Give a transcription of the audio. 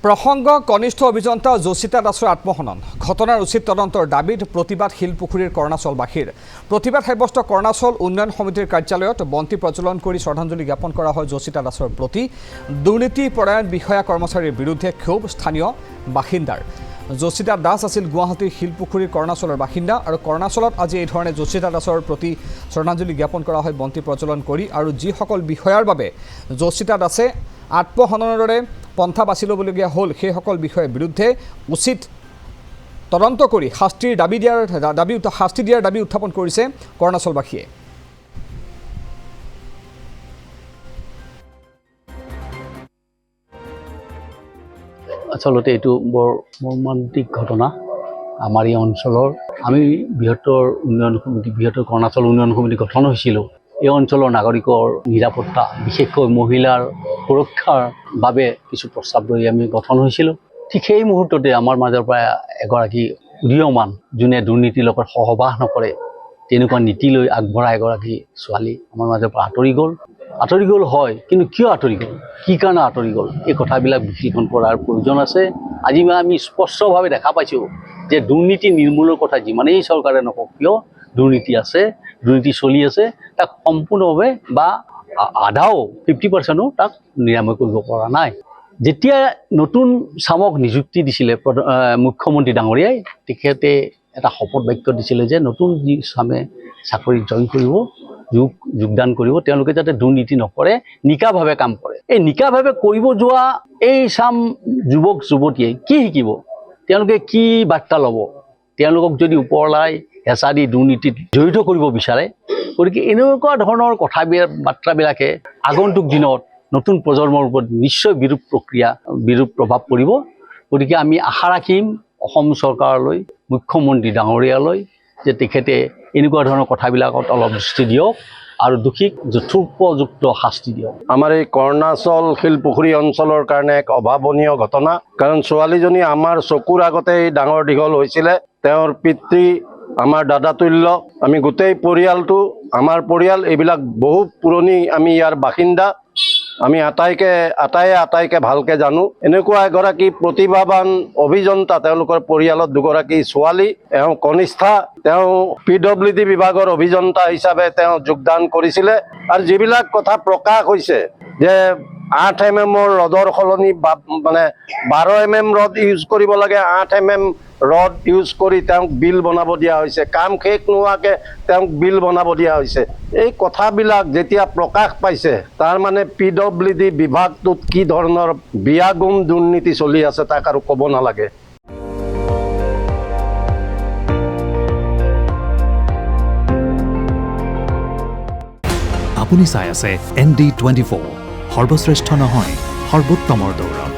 প্ৰসঙ্গ কনিষ্ঠ অভিযন্তা যোশিতা দাসৰ আত্মহনন ঘটনাৰ উচিত তদন্তৰ দাবীত প্ৰতিবাদ শিলপুখুৰীৰ কৰ্ণাচলবাসীৰ প্ৰতিবাদ সাব্যস্ত কৰ্ণাচল উন্নয়ন সমিতিৰ কাৰ্যালয়ত বন্তি প্ৰজ্বলন কৰি শ্ৰদ্ধাঞ্জলি জ্ঞাপন কৰা হয় যোশিতা দাসৰ প্ৰতি দুৰ্নীতি পৰায়ণ বিষয়া কৰ্মচাৰীৰ বিৰুদ্ধে ক্ষোভ স্থানীয় বাসিন্দাৰ যোশিতা দাস আছিল গুৱাহাটীৰ শিলপুখুৰীৰ কৰ্ণাচলৰ বাসিন্দা আৰু কৰ্ণাচলত আজি এই ধৰণে যোশিতা দাসৰ প্ৰতি শ্ৰদ্ধাঞ্জলি জ্ঞাপন কৰা হয় বন্তি প্ৰজ্বলন কৰি আৰু যিসকল বিষয়াৰ বাবে যোশিতা দাসে আত্মহননৰে পন্থা বাছি ল'বলগীয়া হ'ল সেইসকল বিষয়ৰ বিৰুদ্ধে উচিত তদন্ত কৰি শাস্তি দিয়াৰ দাবী উত্থাপন কৰিছে কৰ্ণাচলবাসীয়ে। আচলতে এইটো বৰ মৰ্মান্তিক ঘটনা আমাৰ এই অঞ্চলৰ। আমি বৃহত্তৰ উন্নয়ন সমিতি বৃহত্তৰ কৰ্ণাচল উন্নয়ন সমিতি গঠন হৈছিলোঁ এই অঞ্চলৰ নাগৰিকৰ নিৰাপত্তা বিশেষকৈ মহিলাৰ সুৰক্ষাৰ বাবে কিছু প্ৰস্তাৱ লৈ আমি গঠন হৈছিলোঁ। ঠিক সেই মুহূৰ্ততে আমাৰ মাজৰ পৰা এগৰাকী উদীয়মান যোনে দুৰ্নীতিৰ লগত সহবাস নকৰে তেনেকুৱা নীতি লৈ আগবঢ়া এগৰাকী ছোৱালী আমাৰ মাজৰ পৰা আঁতৰি গ'ল হয়। কিন্তু কিয় আঁতৰি গ'ল, কি কাৰণে আঁতৰি গ'ল, এই কথাবিলাক বিশ্লেষণ কৰাৰ প্ৰয়োজন আছে। আজি আমি স্পষ্টভাৱে দেখা পাইছোঁ যে দুৰ্নীতি নিৰ্মূলৰ কথা যিমানেই চৰকাৰে নকওক কিয় দুৰ্নীতি আছে, দুৰ্নীতি চলি আছে। তাক সম্পূৰ্ণভাৱে বা আধাও 50% তাক নিৰাময় কৰিব পৰা নাই। যেতিয়া নতুন চামক নিযুক্তি দিছিলে মুখ্যমন্ত্ৰী ডাঙৰীয়াই, তেখেতে এটা শপত বাক্য দিছিলে যে নতুন যি চামে চাকৰিত জইন কৰিব যোগদান কৰিব তেওঁলোকে যাতে দুৰ্নীতি নকৰে, নিকাভাৱে কাম কৰে। এই নিকাভাৱে কৰিব যোৱা এই চাম যুৱক যুৱতীয়ে কি শিকিব, তেওঁলোকে কি বাৰ্তা ল'ব? তেওঁলোকক যদি ওপৰলাই হেঁচা দি দুৰ্নীতিত জড়িত কৰিব বিচাৰে, গতিকে এনেকুৱা ধৰণৰ বাৰ্তাবিলাকে আগন্তুক দিনত নতুন প্ৰজন্মৰ ওপৰত নিশ্চয় বিৰূপ প্ৰভাৱ পৰিব। গতিকে আমি আশা ৰাখিম অসম চৰকাৰলৈ, মুখ্যমন্ত্ৰী ডাঙৰীয়ালৈ যে তেখেতে এনেকুৱা ধৰণৰ কথাবিলাকত অলপ দৃষ্টি দিয়ক আৰু দোষীক যথোপযুক্ত শাস্তি দিয়ক। আমাৰ এই কৰ্ণাচল শিলপুখুৰী অঞ্চলৰ কাৰণে এক অভাৱনীয় ঘটনা, কাৰণ ছোৱালীজনী আমাৰ চকুৰ আগতেই ডাঙৰ দীঘল হৈছিলে। তেওঁৰ পিতৃ আমাৰ দাদা তুল্য। আমি গোটেই পৰিয়ালটো, আমাৰ পৰিয়াল এইবিলাক বহু পুৰণি, আমি ইয়াৰ বাসিন্দা। আমি আটাইকে ভালকৈ জানো। এনেকুৱা এগৰাকী প্ৰতিভাৱান অভিযন্তা, তেওঁলোকৰ পৰিয়ালত দুগৰাকী ছোৱালী, এওঁ কনিষ্ঠা, তেওঁ PWD বিভাগৰ অভিযন্তা হিচাপে তেওঁ যোগদান কৰিছিলে। আৰু যিবিলাক কথা প্ৰকাশ হৈছে যে 8 mm ৰডৰ সলনি মানে 12 mm ৰড ইউজ কৰিব লাগে, 8 mm ৰড ইউজ কৰি তেওঁক বিল বনাব দিয়া হৈছে, কাম শেষ নোহোৱাকৈ তেওঁক বিল বনাব দিয়া হৈছে। এই কথাবিলাক যেতিয়া প্ৰকাশ পাইছে, তাৰ মানে PWD বিভাগটোত কি ধৰণৰ বিয়াগুম দুৰ্নীতি চলি আছে তাক আৰু ক'ব নালাগে। আপুনি চাই আছে ND24, সৰ্বশ্ৰেষ্ঠ নহয় সৰ্বোত্তমৰ দৌৰ।